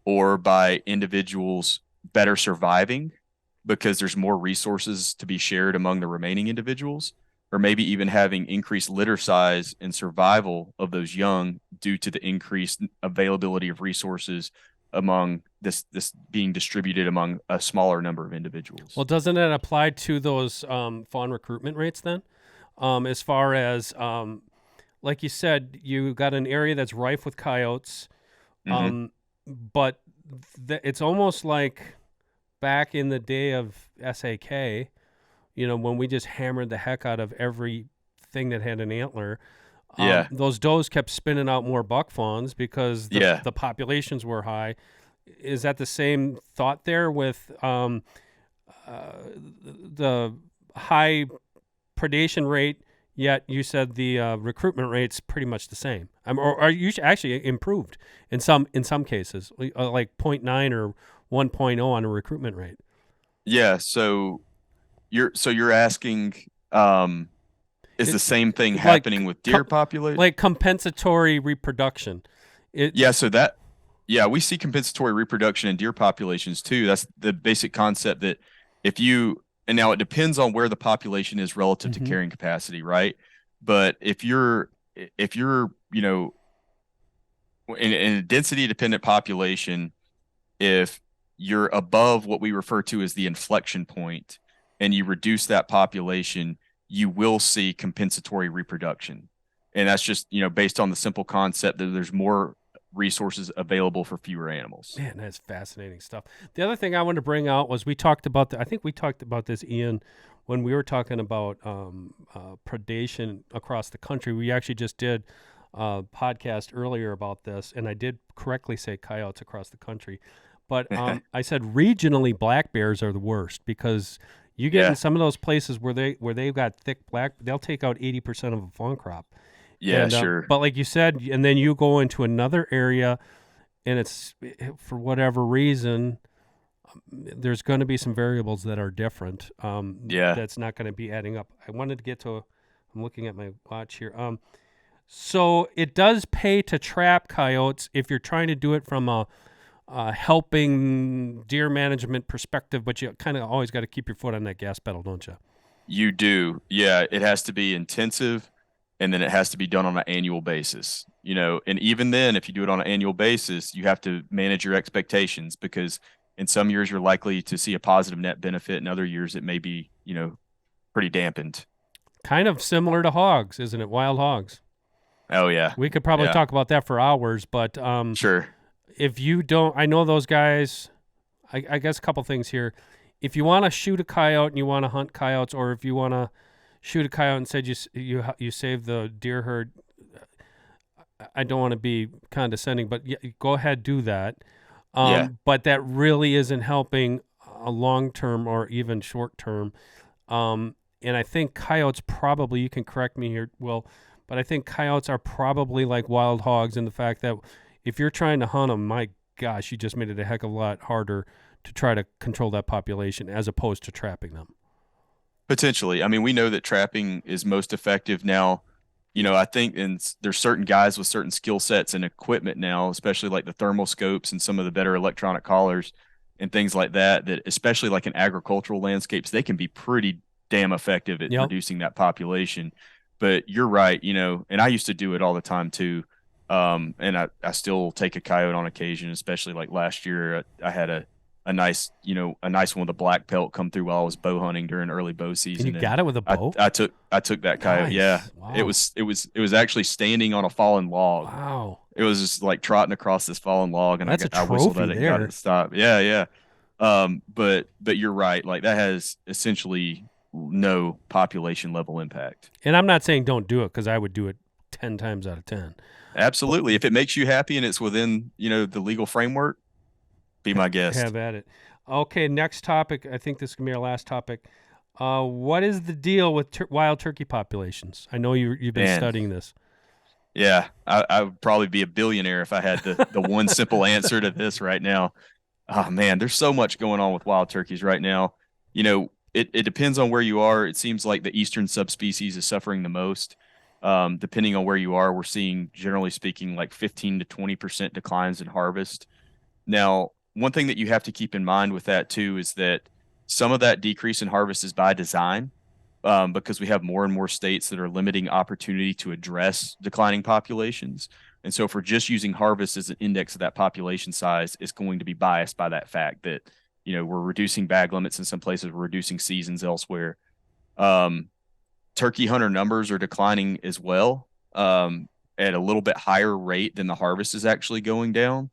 B: or by individuals better surviving because there's more resources to be shared among the remaining individuals, or maybe even having increased litter size and survival of those young due to the increased availability of resources among this being distributed among a smaller number of individuals.
A: Well, doesn't it apply to those fawn recruitment rates then? As far as like you said, you got an area that's rife with coyotes,
B: Mm-hmm.
A: but it's almost like back in the day of SAK, when we just hammered the heck out of everything that had an antler.
B: Yeah,
A: Those does kept spinning out more buck fawns because
B: yeah,
A: the populations were high. Is that the same thought there with the high predation rate? Yet you said the recruitment rate's pretty much the same, or are you actually improved in some cases, like 0.9 or 1.0 on a recruitment rate?
B: yeah. So you're asking, is
A: It,
B: the same thing
A: like
B: happening with deer population?
A: like compensatory reproduction. It
B: Yeah, we see compensatory reproduction in deer populations too. That's the basic concept that if you and now it depends on where the population is relative to
A: Mm-hmm.
B: carrying capacity, right? But if you're in a density dependent population, if you're above what we refer to as the inflection point and you reduce that population, you will see compensatory reproduction. And that's just, based on the simple concept that there's more resources available for fewer animals.
A: Man, that's fascinating stuff. The other thing I wanted to bring out was we talked about I think we talked about this, Ian, when we were talking about predation across the country. We actually just did a podcast earlier about this, and I did correctly say coyotes across the country. But I said regionally black bears are the worst because you get in
B: Yeah.
A: some of those places where they've got thick black, they'll take out 80% of a fawn crop.
B: Yeah,
A: And
B: sure.
A: but like you said, and then you go into another area, and it's for whatever reason, there's going to be some variables that are different.
B: Yeah.
A: That's not going to be adding up. I wanted to get to. I'm looking at my watch here. So it does pay to trap coyotes if you're trying to do it from a helping deer management perspective, but you kind of always got to keep your foot on that gas pedal, don't you?
B: You do. Yeah, it has to be intensive and then it has to be done on an annual basis. And even then if you do it on an annual basis, you have to manage your expectations because in some years you're likely to see a positive net benefit, in other years it may be, pretty dampened.
A: Kind of similar to hogs, isn't it? Wild hogs.
B: Oh yeah.
A: We could probably
B: Yeah.
A: talk about that for hours, but
B: Sure.
A: if you don't, I know those guys. I guess a couple things here. If you want to shoot a coyote and you want to hunt coyotes, or if you want to shoot a coyote and said you save the deer herd, I don't want to be condescending, but go ahead, do that.
B: Yeah.
A: But that really isn't helping a long term or even short term. And I think coyotes probably, you can correct me here, Will, but I think coyotes are probably like wild hogs in the fact that if you're trying to hunt them, my gosh, you just made it a heck of a lot harder to try to control that population as opposed to trapping them.
B: Potentially. I mean, we know that trapping is most effective now. I think there's certain guys with certain skill sets and equipment now, especially like the thermal scopes and some of the better electronic collars and things like that, that especially like in agricultural landscapes, they can be pretty damn effective at
A: Yep.
B: reducing that population. But you're right, and I used to do it all the time too. And I still take a coyote on occasion, especially like last year, I had a nice one with a black pelt come through while I was bow hunting during early bow season.
A: And you got it with a bow?
B: I took that coyote.
A: Nice.
B: Yeah.
A: Wow.
B: It was actually standing on a fallen log.
A: Wow.
B: It was just like trotting across this fallen log, and
A: That's a
B: I whistled
A: trophy
B: at it and got
A: there.
B: it to stop. Yeah, yeah. But you're right. Like that has essentially no population level impact.
A: And I'm not saying don't do it because I would do it 10 times out of 10.
B: Absolutely. If it makes you happy and it's within, the legal framework, be my guest.
A: Have at it. Okay, next topic. I think this is going to be our last topic. What is the deal with wild turkey populations? I know you've been studying this.
B: Yeah, I would probably be a billionaire if I had the one simple answer to this right now. Oh man, there's so much going on with wild turkeys right now. It depends on where you are. It seems like the eastern subspecies is suffering the most. Depending on where you are, we're seeing, generally speaking, like 15 to 20% declines in harvest. Now, one thing that you have to keep in mind with that too is that some of that decrease in harvest is by design, because we have more and more states that are limiting opportunity to address declining populations. And so if we're just using harvest as an index of that population size, it's going to be biased by that fact that, we're reducing bag limits in some places, we're reducing seasons elsewhere. Turkey hunter numbers are declining as well, at a little bit higher rate than the harvest is actually going down.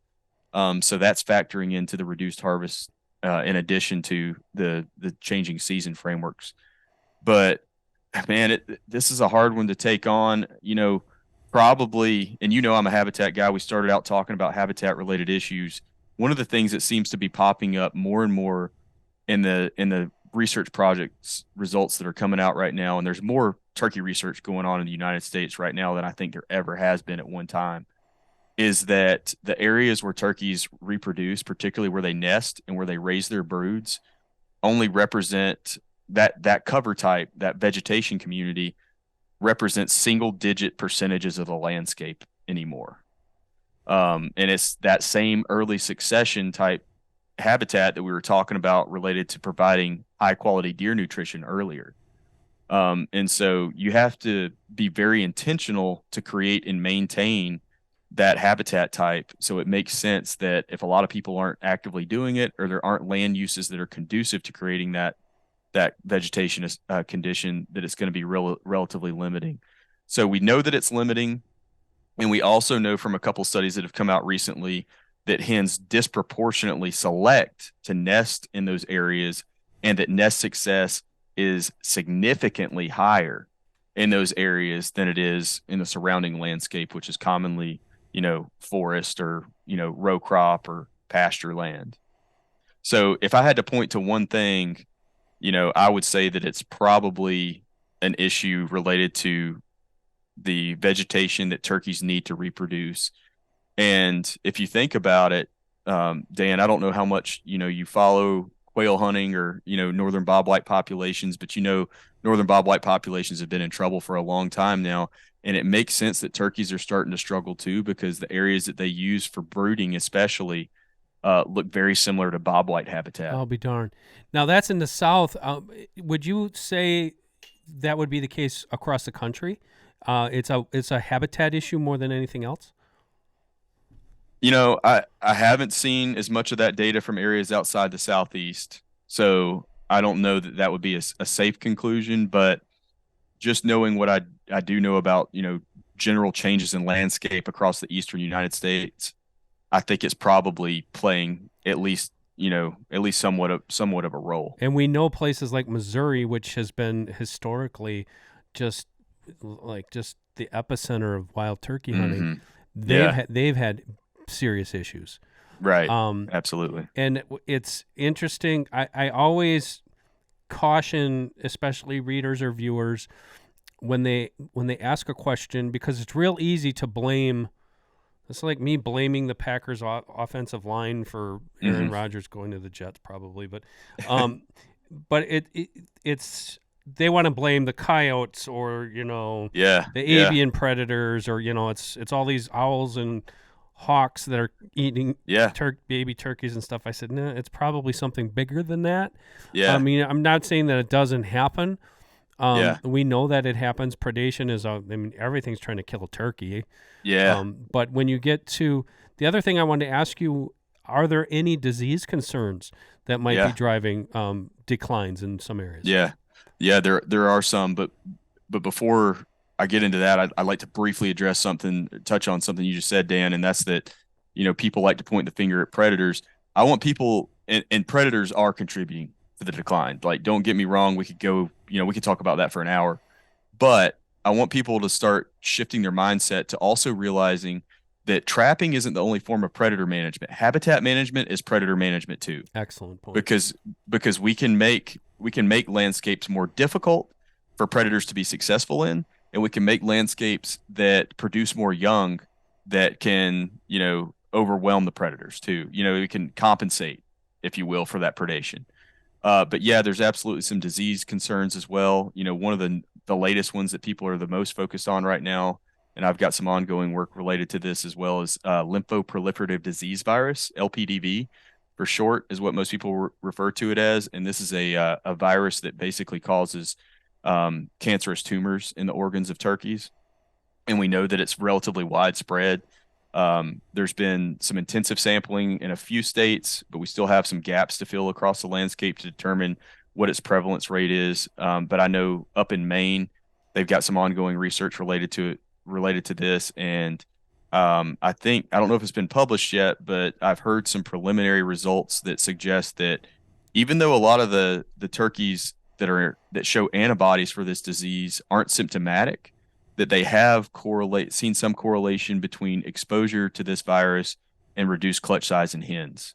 B: So that's factoring into the reduced harvest, in addition to the changing season frameworks. But man, this is a hard one to take on, probably, and I'm a habitat guy. We started out talking about habitat related issues. One of the things that seems to be popping up more and more in the research projects results that are coming out right now, and there's more turkey research going on in the United States right now than I think there ever has been at one time, is that the areas where turkeys reproduce, particularly where they nest and where they raise their broods, only represent that cover type, that vegetation community represents single digit percentages of the landscape anymore. And it's that same early succession type habitat that we were talking about related to providing high quality deer nutrition earlier. And so you have to be very intentional to create and maintain that habitat type. So it makes sense that if a lot of people aren't actively doing it, or there aren't land uses that are conducive to creating that vegetation condition, that it's going to be relatively limiting. So we know that it's limiting. And we also know from a couple studies that have come out recently that hens disproportionately select to nest in those areas, and that nest success is significantly higher in those areas than it is in the surrounding landscape, which is commonly, forest or, row crop or pasture land. So if I had to point to one thing, I would say that it's probably an issue related to the vegetation that turkeys need to reproduce. And if you think about it, Dan, I don't know how much, you follow quail hunting or, northern bobwhite populations, but northern bobwhite populations have been in trouble for a long time now. And it makes sense that turkeys are starting to struggle too, because the areas that they use for brooding, especially, look very similar to bobwhite habitat.
A: I'll be darned. Now that's in the South. Would you say that would be the case across the country? It's a habitat issue more than anything else.
B: I haven't seen as much of that data from areas outside the Southeast, so I don't know that that would be a safe conclusion. But just knowing what I do know about, general changes in landscape across the eastern United States, I think it's probably playing at least somewhat of a role.
A: And we know places like Missouri, which has been historically just the epicenter of wild turkey hunting. They've had serious issues.
B: Right. Absolutely.
A: And it's interesting. I always caution, especially readers or viewers, when they ask a question, because it's real easy to blame. It's like me blaming the Packers offensive line for Aaron Rodgers going to the Jets, probably. But it's they want to blame the coyotes or the avian predators, or it's all these owls and hawks that are eating baby turkeys and stuff. I said, no, it's probably something bigger than that.
B: Yeah.
A: I mean, I'm not saying that it doesn't happen. We know that it happens. Predation is, everything's trying to kill a turkey.
B: Yeah.
A: But when you get to the other thing I wanted to ask you, are there any disease concerns that might be driving declines in some areas?
B: Yeah. Yeah, there are some, but before I get into that, I'd like to briefly touch on something you just said, Dan, and that's that, people like to point the finger at predators. I want people, and predators are contributing to the decline. Like, don't get me wrong, we could talk about that for an hour, but I want people to start shifting their mindset to also realizing that trapping isn't the only form of predator management. Habitat management is predator management too.
A: Excellent point.
B: Because we can make landscapes more difficult for predators to be successful in, and we can make landscapes that produce more young that can, overwhelm the predators too. We can compensate, if you will, for that predation. But yeah, there's absolutely some disease concerns as well. One of the latest ones that people are the most focused on right now, and I've got some ongoing work related to this as well, as lymphoproliferative disease virus, LPDV for short, is what most people refer to it as. And this is a virus that basically causes cancerous tumors in the organs of turkeys. And we know that it's relatively widespread. There's been some intensive sampling in a few states, but we still have some gaps to fill across the landscape to determine what its prevalence rate is. But I know up in Maine, they've got some ongoing research related to this. And I don't know if it's been published yet, but I've heard some preliminary results that suggest that even though a lot of the turkeys that show antibodies for this disease aren't symptomatic, that they have seen some correlation between exposure to this virus and reduced clutch size in hens.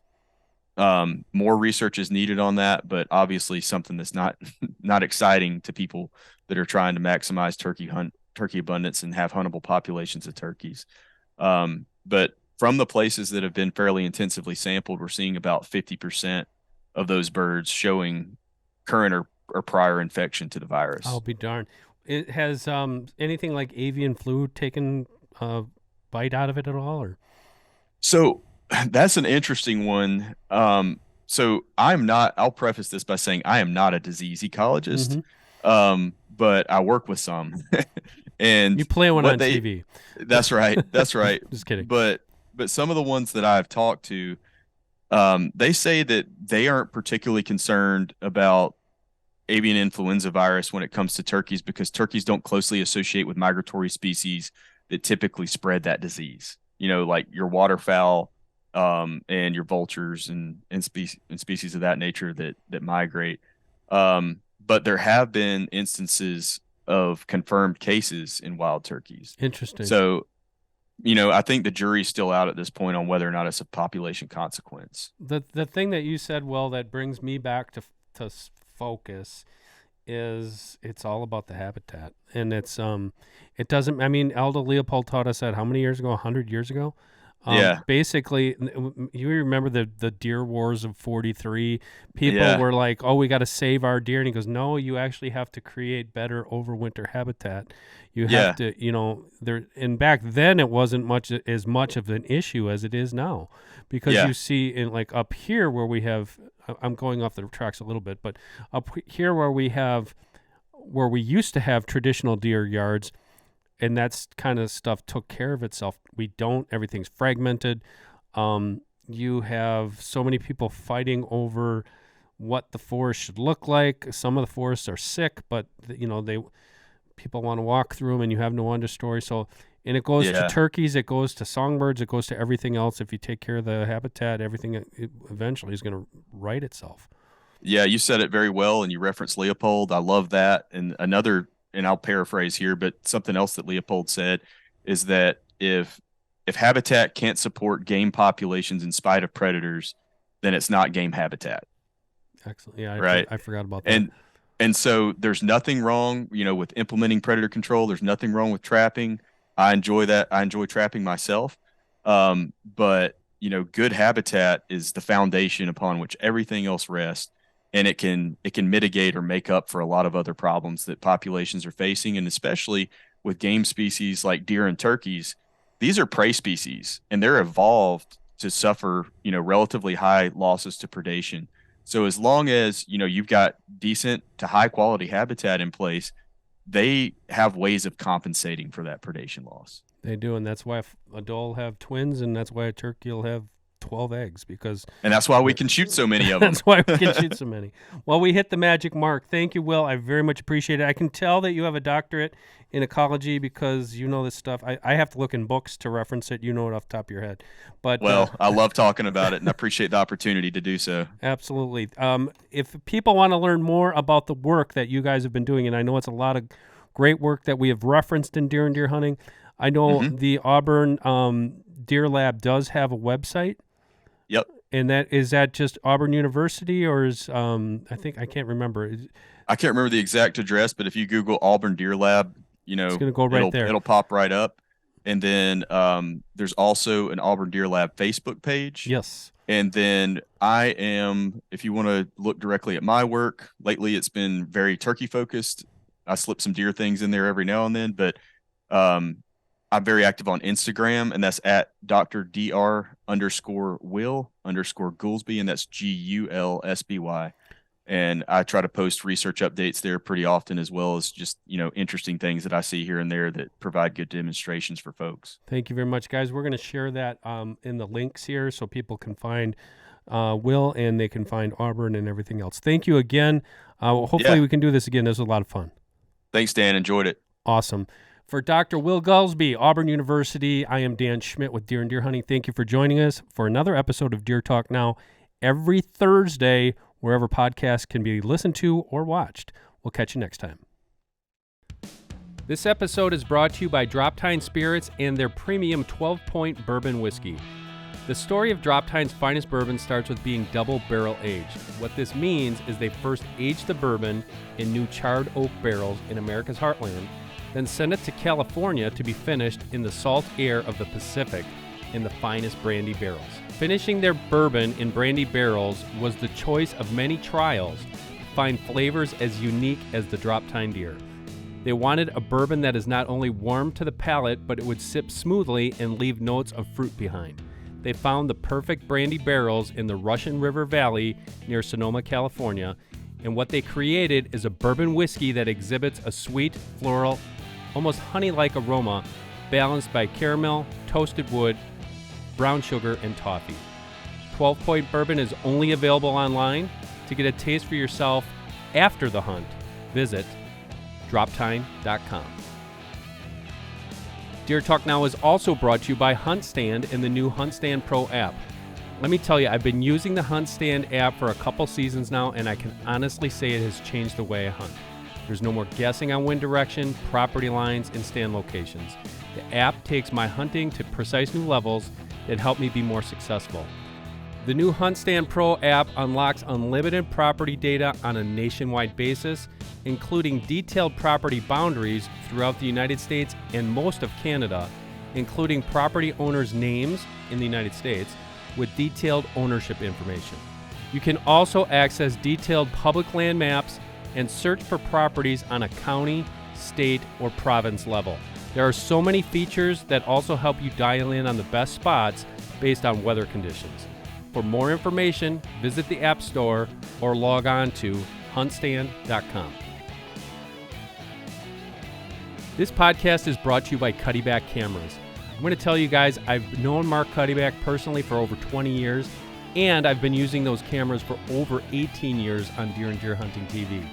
B: More research is needed on that, but obviously something that's not exciting to people that are trying to maximize turkey abundance and have huntable populations of turkeys. But from the places that have been fairly intensively sampled, we're seeing about 50% of those birds showing current or prior infection to the virus.
A: I'll be darned. It has anything like avian flu taken a bite out of it at all, or?
B: So that's an interesting one. so I'll preface this by saying I am not a disease ecologist,
A: Mm-hmm.
B: but I work with some. And
A: You play one
B: what
A: on TV.
B: that's right. That's right.
A: Just kidding.
B: But some of the ones that I've talked to, they say that they aren't particularly concerned about avian influenza virus when it comes to turkeys because turkeys don't closely associate with migratory species that typically spread that disease. Like your waterfowl, and your vultures and species of that nature that migrate. But there have been instances of confirmed cases in wild turkeys.
A: Interesting.
B: So, I think the jury's still out at this point on whether or not it's a population consequence.
A: The thing that you said, Will, that brings me back to focus is it's all about the habitat. And it's it doesn't, I mean, Aldo Leopold taught us that how many years ago? 100 years ago?
B: Yeah.
A: Basically, you remember the deer wars of 43? People were like, oh, we got to save our deer. And he goes, no, you actually have to create better overwinter habitat. You have to, there. And back then it wasn't as much of an issue as it is now, because you see in like up here where we have, I'm going off the tracks a little bit, but up here where we used to have traditional deer yards, and that's kind of stuff took care of itself. We don't. Everything's fragmented. You have so many people fighting over what the forest should look like. Some of the forests are sick, but people want to walk through them, and you have no understory. So, and it goes to turkeys, it goes to songbirds, it goes to everything else. If you take care of the habitat, everything eventually is going to right itself.
B: Yeah, you said it very well, and you referenced Leopold. I love that. And I'll paraphrase here, but something else that Leopold said is that if habitat can't support game populations in spite of predators, then it's not game habitat.
A: Excellent. Yeah,
B: right.
A: I forgot about that.
B: And so there's nothing wrong, with implementing predator control. There's nothing wrong with trapping. I enjoy that. I enjoy trapping myself. But good habitat is the foundation upon which everything else rests. And it can mitigate or make up for a lot of other problems that populations are facing. And especially with game species like deer and turkeys, these are prey species and they're evolved to suffer, relatively high losses to predation. So as long as, you've got decent to high quality habitat in place, they have ways of compensating for that predation loss.
A: They do. And that's why a doe will have twins, and that's why a turkey will have 12 eggs,
B: and that's why we can shoot so many of them.
A: That's why we can shoot so many. Well, we hit the magic mark. Thank you, Will. I very much appreciate it. I can tell that you have a doctorate in ecology because you know this stuff. I have to look in books to reference it. You know it off the top of your head. But
B: I love talking about it, and I appreciate the opportunity to do so.
A: Absolutely. If people want to learn more about the work that you guys have been doing, and I know it's a lot of great work that we have referenced in Deer and Deer Hunting, I know the Auburn Deer Lab does have a website.
B: Yep.
A: And is that just Auburn University, or is I can't remember.
B: I can't remember the exact address, but if you Google Auburn Deer Lab, it's
A: going to go right there.
B: It'll pop right up. And then there's also an Auburn Deer Lab Facebook page.
A: Yes.
B: And then if you want to look directly at my work, lately it's been very turkey focused. I slip some deer things in there every now and then, but I'm very active on Instagram, and that's at Dr.Dr_Will_Gulsby, and that's Gulsby. And I try to post research updates there pretty often, as well as just, interesting things that I see here and there that provide good demonstrations for folks.
A: Thank you very much, guys. We're going to share that in the links here so people can find Will, and they can find Auburn and everything else. Thank you again. Hopefully we can do this again. This was a lot of fun.
B: Thanks, Dan. Enjoyed it.
A: Awesome. For Dr. Will Gulsby, Auburn University, I am Dan Schmidt with Deer and Deer Hunting. Thank you for joining us for another episode of Deer Talk Now, every Thursday, wherever podcasts can be listened to or watched. We'll catch you next time. This episode is brought to you by Drop Tine Spirits and their premium 12-point bourbon whiskey. The story of Drop Tine's finest bourbon starts with being double barrel aged. What this means is they first aged the bourbon in new charred oak barrels in America's heartland, then send it to California to be finished in the salt air of the Pacific in the finest brandy barrels. Finishing their bourbon in brandy barrels was the choice of many trials to find flavors as unique as the Drop Tine Deer. They wanted a bourbon that is not only warm to the palate, but it would sip smoothly and leave notes of fruit behind. They found the perfect brandy barrels in the Russian River Valley near Sonoma, California, and what they created is a bourbon whiskey that exhibits a sweet, floral, almost honey-like aroma balanced by caramel, toasted wood, brown sugar, and toffee. 12 Point Bourbon is only available online. To get a taste for yourself after the hunt, visit droptime.com. Deer Talk Now is also brought to you by HuntStand and the new HuntStand Pro app. Let me tell you, I've been using the HuntStand app for a couple seasons now, and I can honestly say it has changed the way I hunt. There's no more guessing on wind direction, property lines, and stand locations. The app takes my hunting to precise new levels that help me be more successful. The new HuntStand Pro app unlocks unlimited property data on a nationwide basis, including detailed property boundaries throughout the United States and most of Canada, including property owners' names in the United States with detailed ownership information. You can also access detailed public land maps and search for properties on a county, state, or province level. There are so many features that also help you dial in on the best spots based on weather conditions. For more information, visit the App Store or log on to huntstand.com. This podcast is brought to you by Cuddyback Cameras. I'm going to tell you guys, I've known Mark Cuddyback personally for over 20 years, and I've been using those cameras for over 18 years on Deer and Deer Hunting TV.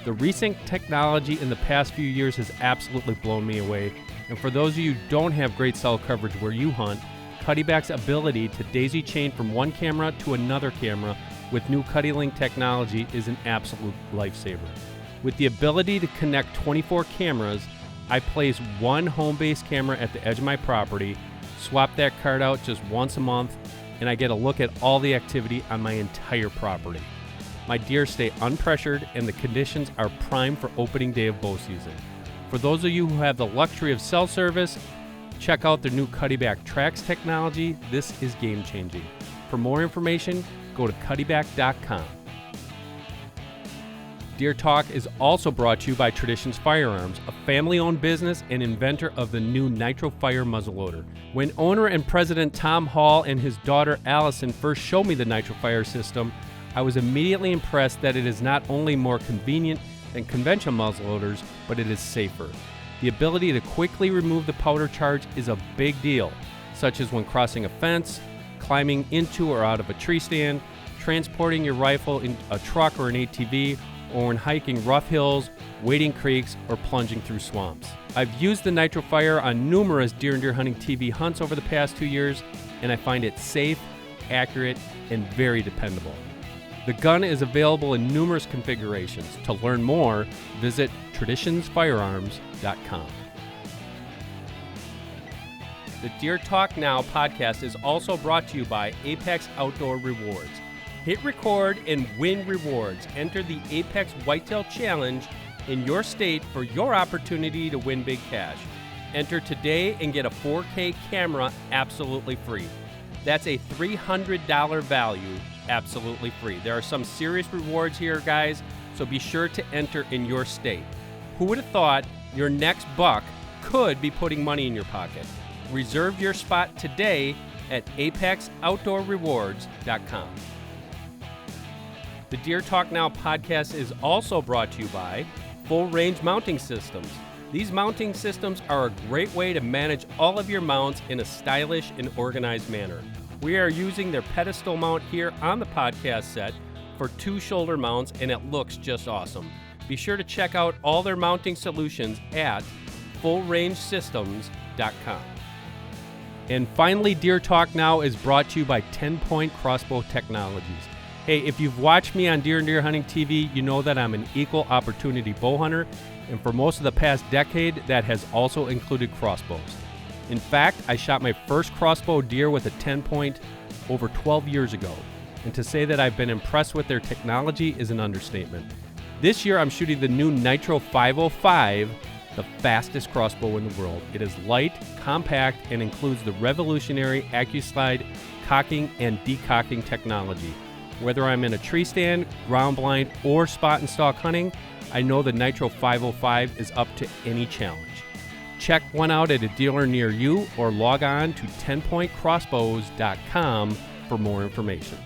A: The recent technology in the past few years has absolutely blown me away, and for those of you who don't have great cell coverage where you hunt, Cuddyback's ability to daisy chain from one camera to another camera with new CuddyLink technology is an absolute lifesaver. With the ability to connect 24 cameras, I place one home-based camera at the edge of my property, swap that card out just once a month, and I get a look at all the activity on my entire property. My deer stay unpressured and the conditions are prime for opening day of bow season. For those of you who have the luxury of cell service, check out their new Cuddyback Tracks technology. This is game-changing. For more information, go to cuddyback.com. Deer Talk is also brought to you by Traditions Firearms, a family-owned business and inventor of the new Nitro Fire muzzleloader. When owner and president Tom Hall and his daughter Allison first showed me the Nitro Fire system, I was immediately impressed that it is not only more convenient than conventional muzzleloaders, but it is safer. The ability to quickly remove the powder charge is a big deal, such as when crossing a fence, climbing into or out of a tree stand, transporting your rifle in a truck or an ATV, or when hiking rough hills, wading creeks, or plunging through swamps. I've used the Nitro Fire on numerous Deer and Deer Hunting TV hunts over the past 2 years, and I find it safe, accurate, and very dependable. The gun is available in numerous configurations. To learn more, visit traditionsfirearms.com. The Deer Talk Now podcast is also brought to you by Apex Outdoor Rewards. Hit record and win rewards. Enter the Apex Whitetail Challenge in your state for your opportunity to win big cash. Enter today and get a 4K camera absolutely free. That's a $300 value absolutely free. There are some serious rewards here, guys, so be sure to enter in your state. Who would have thought your next buck could be putting money in your pocket? Reserve your spot today at apexoutdoorrewards.com. The Deer Talk Now podcast is also brought to you by Full Range Mounting Systems. These mounting systems are a great way to manage all of your mounts in a stylish and organized manner. We are using their pedestal mount here on the podcast set for 2 shoulder mounts, and it looks just awesome. Be sure to check out all their mounting solutions at fullrangesystems.com. And finally, Deer Talk Now is brought to you by 10 Point Crossbow Technologies. Hey, if you've watched me on Deer and Deer Hunting TV, you know that I'm an equal opportunity bow hunter, and for most of the past decade, that has also included crossbows. In fact, I shot my first crossbow deer with a 10 Point over 12 years ago, and to say that I've been impressed with their technology is an understatement. This year, I'm shooting the new Nitro 505, the fastest crossbow in the world. It is light, compact, and includes the revolutionary AccuSlide cocking and decocking technology. Whether I'm in a tree stand, ground blind, or spot and stalk hunting, I know the Nitro 505 is up to any challenge. Check one out at a dealer near you or log on to 10pointcrossbows.com for more information.